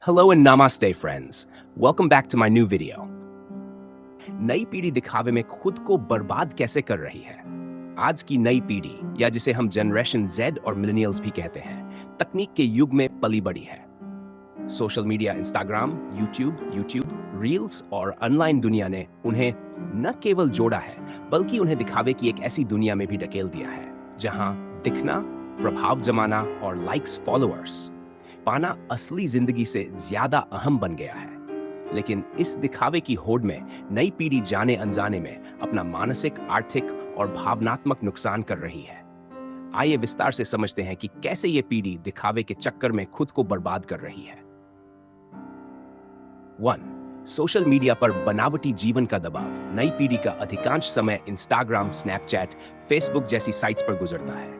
Hello and namaste friends. Welcome back to my new video. नई पीढ़ी दिखावे में खुद को बर्बाद कैसे कर रही है? आज की नई पीढ़ी या जिसे हम जनरेशन Z और मिलेनियल्स भी कहते हैं, तकनीक के युग में पली बड़ी है। Social media, Instagram, YouTube, reels और ऑनलाइन दुनिया ने उन्हें न केवल जोड़ा है, बल्कि उन्हें दिखावे की एक ऐसी दुनिया में भी ढकेल दिया है, जहां दिखना, प्रभाव जमाना और लाइक्स, फॉलोअर्स पाना असली जिंदगी से ज्यादा अहम बन गया है। लेकिन इस दिखावे की होड़ में नई पीढ़ी जाने अनजाने में अपना मानसिक, आर्थिक और भावनात्मक नुकसान कर रही है। आइए विस्तार से समझते हैं कि कैसे ये पीढ़ी दिखावे के चक्कर में खुद को बर्बाद कर रही है। 1. सोशल मीडिया पर बनावटी जीवन का दबाव। नई पीढ़ी का अधिकांश समय इंस्टाग्राम, स्नैपचैट, फेसबुक जैसी साइट्स पर गुजरता है।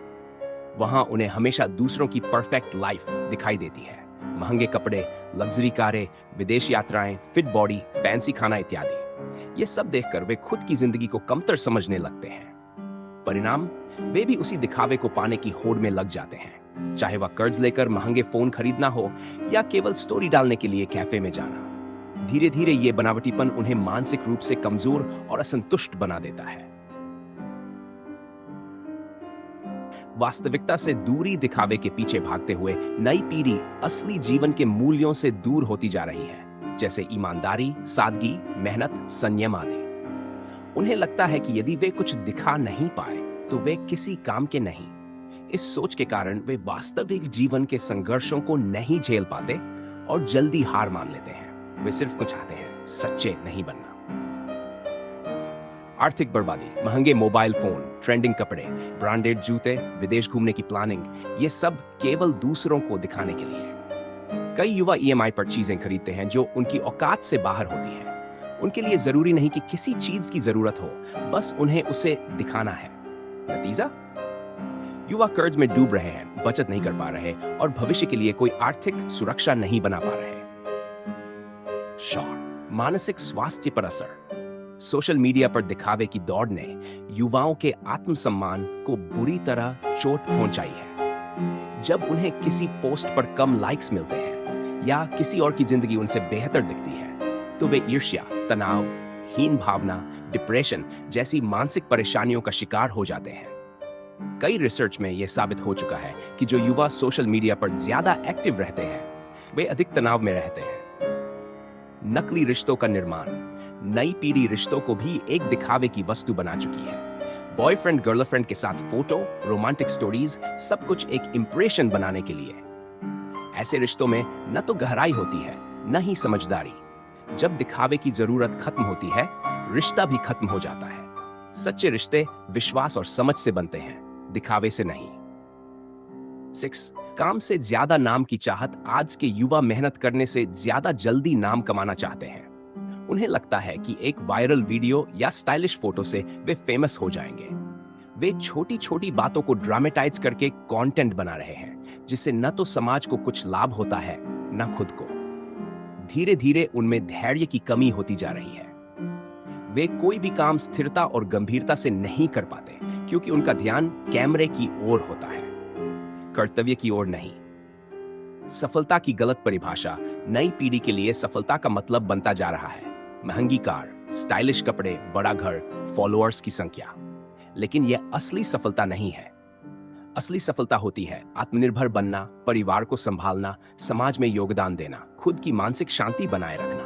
वहां उन्हें हमेशा दूसरों की परफेक्ट लाइफ दिखाई देती है। महंगे कपड़े, लग्जरी कारें, विदेश यात्राएं, फिट बॉडी, फैंसी खाना इत्यादि। ये सब देखकर वे खुद की जिंदगी को कमतर समझने लगते हैं। परिणाम, वे भी उसी दिखावे को पाने की होड़ में लग जाते हैं, चाहे वह कर्ज लेकर महंगे फोन खरीदना हो या केवल स्टोरी डालने के लिए कैफे में जाना। धीरे धीरे ये बनावटीपन उन्हें मानसिक रूप से कमजोर और असंतुष्ट बना देता है। वास्तविकता से दूरी दिखावे के पीछे भागते हुए नई पीढ़ी असली जीवन के मूल्यों से दूर होती जा रही है, जैसे ईमानदारी, सादगी, मेहनत, संयम आदि। उन्हें लगता है कि यदि वे कुछ दिखा नहीं पाए तो वे किसी काम के नहीं। इस सोच के कारण वे वास्तविक जीवन के संघर्षों को नहीं झेल पाते और जल्दी हार मान लेते हैं। वे सिर्फ कुछ चाहते हैं, सच्चे नहीं बनना। आर्थिक बर्बादी। महंगे मोबाइल फोन, ट्रेंडिंग कपड़े, ब्रांडेड जूते, विदेश घूमने की प्लानिंग, ये सब केवल दूसरों को दिखाने के लिए। कई युवा EMI पर चीजें खरीदते हैं जो उनकी औकात से बाहर होती हैं। उनके लिए जरूरी नहीं कि किसी चीज की जरूरत हो, बस उन्हें उसे दिखाना है। नतीजा, युवा कर्ज में डूब रहे हैं, बचत नहीं कर पा रहे और भविष्य के लिए कोई आर्थिक सुरक्षा नहीं बना पा रहे। मानसिक स्वास्थ्य पर असर। सोशल मीडिया पर दिखावे की दौड़ ने युवाओं के आत्मसम्मान को बुरी तरह चोट पहुंचाई है। जब उन्हें किसी पोस्ट पर कम लाइक्स मिलते हैं या किसी और की जिंदगी उनसे बेहतर दिखती है, तो वे ईर्ष्या, तनाव, हीन भावना, डिप्रेशन जैसी मानसिक परेशानियों का शिकार हो जाते हैं। कई रिसर्च में यह साबित हो चुका है कि जो युवा सोशल मीडिया पर ज्यादा एक्टिव रहते हैं, वे अधिक तनाव में रहते हैं। नकली रिश्तों का निर्माण। नई पीढ़ी रिश्तों को भी एक दिखावे की वस्तु बना चुकी है। बॉयफ्रेंड, गर्लफ्रेंड के साथ फोटो, रोमांटिक स्टोरीज, सब कुछ एक इंप्रेशन बनाने के लिए। ऐसे रिश्तों में न तो गहराई होती है, न ही समझदारी। जब दिखावे की जरूरत खत्म होती है, रिश्ता भी खत्म हो जाता है। सच्चे रिश्ते विश्वास और समझ से बनते हैं, दिखावे से नहीं। 6. काम से ज्यादा नाम की चाहत। आज के युवा मेहनत करने से ज्यादा जल्दी नाम कमाना चाहते हैं। उन्हें लगता है कि एक वायरल वीडियो या स्टाइलिश फोटो से वे फेमस हो जाएंगे। वे छोटी छोटी बातों को ड्रामेटाइज करके कंटेंट बना रहे हैं, जिससे न तो समाज को कुछ लाभ होता है, न खुद को। धीरे धीरे उनमें धैर्य की कमी होती जा रही है। वे कोई भी काम स्थिरता और गंभीरता से नहीं कर पाते, क्योंकि उनका ध्यान कैमरे की ओर होता है, कर्तव्य की ओर नहीं। सफलता की गलत परिभाषा। नई पीढ़ी के लिए सफलता का मतलब बनता जा रहा है महंगी कार, स्टाइलिश कपड़े, बड़ा घर, फॉलोअर्स की संख्या। लेकिन यह असली सफलता नहीं है। असली सफलता होती है आत्मनिर्भर बनना, परिवार को संभालना, समाज में योगदान देना, खुद की मानसिक शांति बनाए रखना।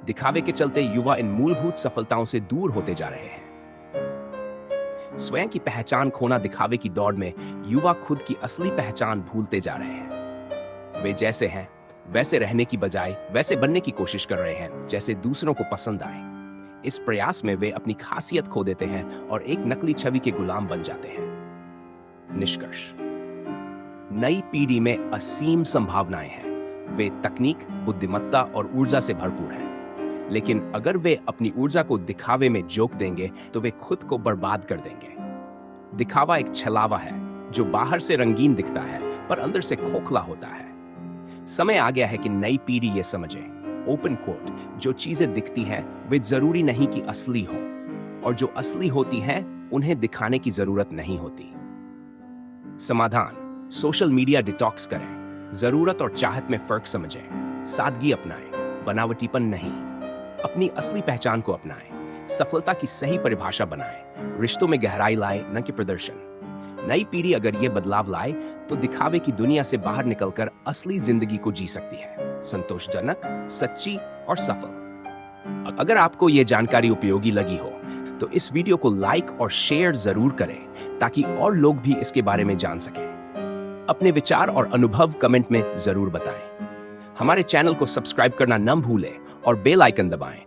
दिखावे के चलते युवा इन मूलभूत सफलताओं से दूर होते जा रहे हैं। स्वयं की पहचान खोना। दिखावे की दौड़ में युवा खुद की असली पहचान भूलते जा रहे हैं। वे जैसे हैं वैसे रहने की बजाय वैसे बनने की कोशिश कर रहे हैं जैसे दूसरों को पसंद आए। इस प्रयास में वे अपनी खासियत खो देते हैं और एक नकली छवि के गुलाम बन जाते हैं। निष्कर्ष, नई पीढ़ी में असीम संभावनाएं हैं। वे तकनीक, बुद्धिमत्ता और ऊर्जा से भरपूर हैं। लेकिन अगर वे अपनी ऊर्जा को दिखावे में झोंक देंगे तो वे खुद को बर्बाद कर देंगे। दिखावा एक छलावा है जो बाहर से रंगीन दिखता है पर अंदर से खोखला होता है। समय आ गया है कि नई पीढ़ी ये समझे, ओपन कोट, जो चीजें दिखती हैं वे जरूरी नहीं कि असली हो, और जो असली होती हैं उन्हें दिखाने की जरूरत नहीं होती। समाधान, सोशल मीडिया डिटॉक्स करें, जरूरत और चाहत में फर्क समझें। सादगी अपनाएं, बनावटीपन नहीं। अपनी असली पहचान को अपनाएं, सफलता की सही परिभाषा बनाएं, रिश्तों में गहराई लाएं, न कि प्रदर्शन। नई पीढ़ी अगर ये बदलाव लाए तो दिखावे की दुनिया से बाहर निकलकर असली जिंदगी को जी सकती है, संतोषजनक, सच्ची और सफल। अगर आपको ये जानकारी उपयोगी लगी हो तो इस वीडियो को लाइक और शेयर जरूर करें ताकि और लोग भी इसके बारे में जान सकें। अपने विचार और अनुभव कमेंट में जरूर बताएं। हमारे चैनल को सब्सक्राइब करना न भूलें और बेल आइकन दबाएं